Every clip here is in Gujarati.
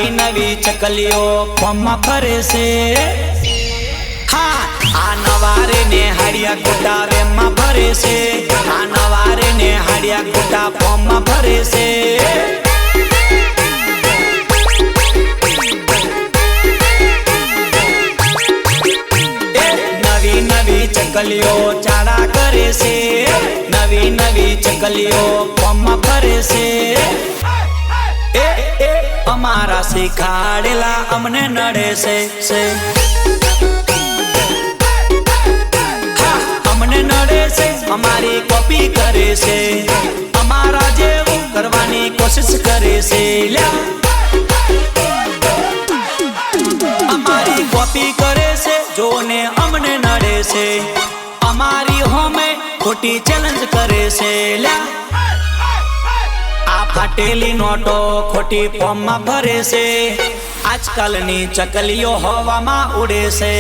નવી નવી ચકલીઓ ફોર્મમાં ફરે છે હા આ નવારે ને હાડિયા ગોટા વેમમાં ફરે છે આ નવારે ને હાડિયા ગોટા ફોર્મમાં ફરે છે નવી નવી ચકલીઓ ચાડા કરે છે નવી નવી ચકલીઓ ફોર્મમાં ફરે છે અમારા શીખાડેલા અમને નડે છે અમને નડે છે અમારી કોપી કરે છે અમારા જેવું કરવાની કોશિશ કરે છે અમારી કોપી કરે છે જોને અમને નડે છે અમારી હોમે ખોટી ચેલેન્જ કરે છે આ ફાટેલી નોટો ખોટી ફોર્મમાં ભરે છે આજકાલની ચકલીઓ હવામાં ઉડે છે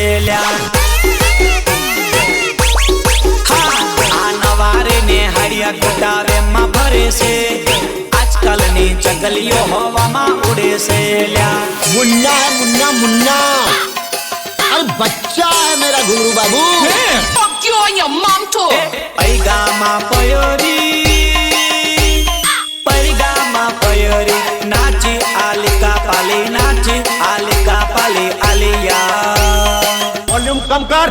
આ નવારે ને હાડિયા ગોટા વેમમાં ભરે છે આજકાલની ચકલીઓ હવામાં ઉડે છે मुन्ना है मुन्ना मुन्ना अरे बच्चा है मेरा गुरु बाबू Fuck you and your mom too. પૈગામાં પયરી નાચી આલિકા પાલી નાચી આલિકા પાલી આલિયા वॉल्यूम कम कर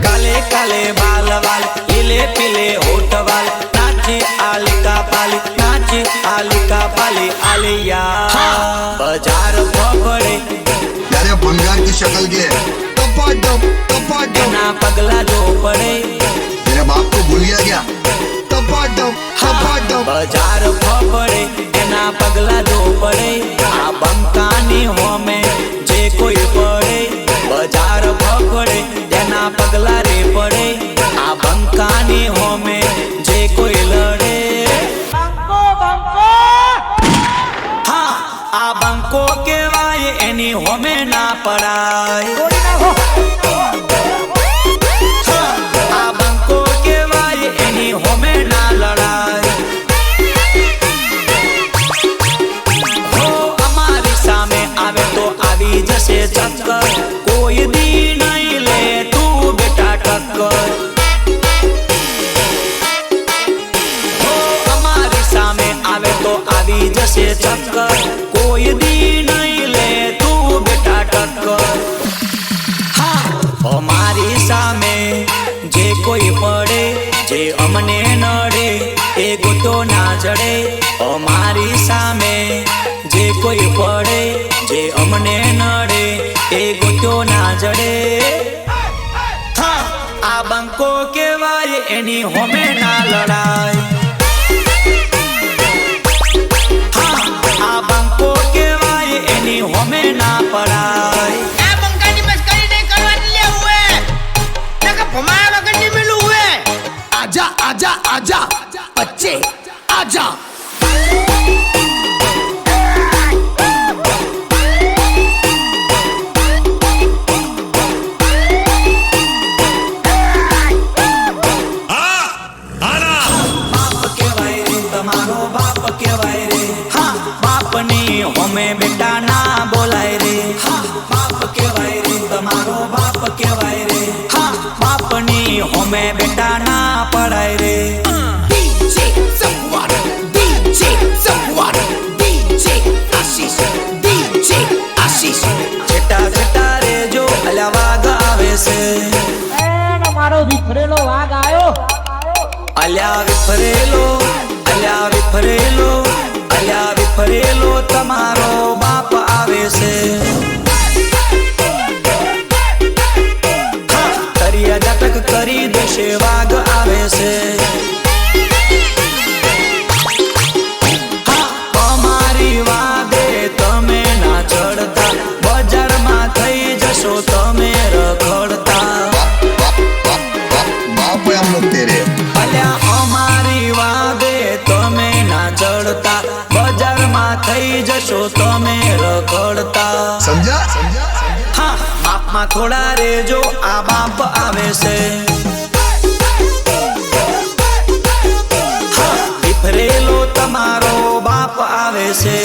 કાલે કાલે બાલ વાલ લીલે પીલે હોઠ વાલ નાચી આલિકા પાલી નાચી આલિકા પાલી આલિયા બજાર ફફડે यार भंगार की शक्ल के टपाटप ના પગલા જો પડે मेरे बाप को भूल गया क्या टपाटप બજાર ફફડે એના પગલા જો પડે આ બંકાની હોમે જે કોઈ પડે બજાર ફફડે એના પગલા રે પડે આ બંકાની હોમે જે કોઈ લડે હા આ બંકો કહેવાય એની હોમે ના પડાય આ બંકો કહેવાય એની હોમે ના લડાય હો અમારી સામે આવે તો આવી જશે ચક્કર કોઈ દી નહીં લે તું બેટા ટક્કર હો અમારી સામે આવે તો આવી જશે ચક્કર કોઈ દી નહીં લે તું બેટા ટક્કર હા અમારી સામે જે કોઈ પડે જે અમને નડે એ ગોતો ના જડે અમારી સામે જે કોઈ પડે જે અમને નડે એ ગોતો ના જડે હા આ બંકો કહેવાય એની હોમે ના લડાય હા આ બંકો કહેવાય એની હોમે ના પડાય આ બંકાની મસ્કરી નહીં કરવાની લે હુએ નકા ભમાયા વગર નહીં મિલું હુએ आजा आजा आजा बच्चे आजा બાપ કહેવાય રે તમારો બાપ કહેવાય રે હા બાપની હોમે બેટા ના બોલાય રે હા બાપ કહેવાય રે તમારો બાપ કહેવાય રે હા બાપની હોમે બેટા ના પડાય રે DJ Safwan DJ Safwan DJ Ashish DJ Ashish છેટા છેટા રે જો અલ્યા વાઘ આવે છે મારો વિફરેલો વાઘ આવ્યો અલ્યા વિફરેલો અલ્યા વિફરેલો અલ્યા વિફરેલો તમારો બાપ આવે છે તરિયા ઝટક કરી દેશે વાઘ આવે છે હા, અમારી વાદે તમે ના ચડતા બજારમાં થઈ જશો તમે રખડતા बाप है हम लोग तेरे અલ્યા અમારી વાદે તમે ના ચડતા બજારમાં થઈ જશો તમે રખડતા समझा હા બાપમાં થોડા રેજો આ બાપ આવે છે હા વિફરેલો તમારો બાપ આવે છે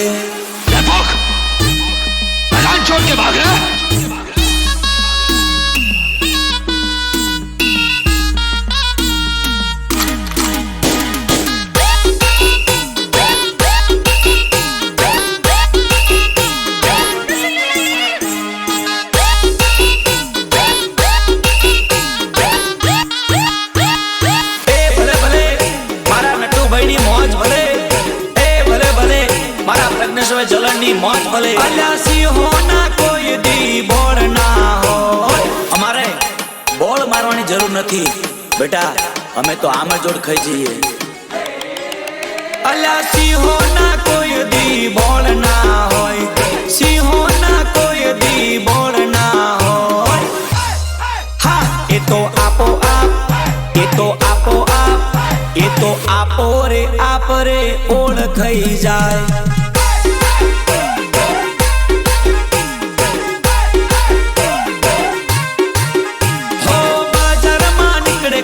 के भाग रहा है? જલનની મોજ ભલે અલ્યા સિંહોના કોઈ દી બોળ ના હોય. અમારે બોળ મારવાની જરૂર નથી બેટા, અમે તો આમ જ ઓળખાઈ જઈએ. અલ્યા સિંહોના કોઈ દી બોળ ના હોય, સિંહોના કોઈ દી બોળ ના હોય. હા એ તો આપો આપ, એ તો આપો આપ, એ તો આપો રે ઓળખાઈ જાય.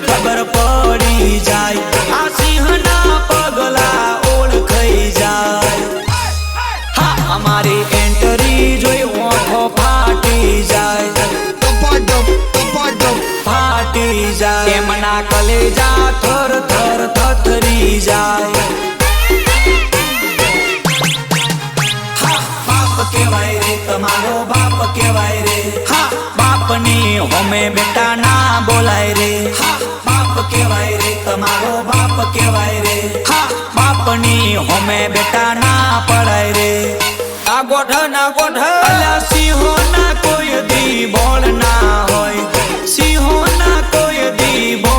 ખબર પડી જાય આ સિંહના પગલા ઓળખાઈ જાય. હા અમારી એન્ટ્રી જોઈ ઓઠો ફાટી જાય, ફાટી જાય. એમના કલેજા થર થર થથરી જાય. હા બાપ કેવાય રે તમારો બાપ કેવાય રે. હા બાપની હોમે બેટા ના બોલાય રે. હા બાપ કેવાય રે તમારો બાપ કેવાય રે. હા બાપની હોમે બેટા ના પડાય રે. આ ગોઠ અલ્યા સિંહોના કોઈ દી બોળ ના હોય, સિંહોના કોઈ દી બોળ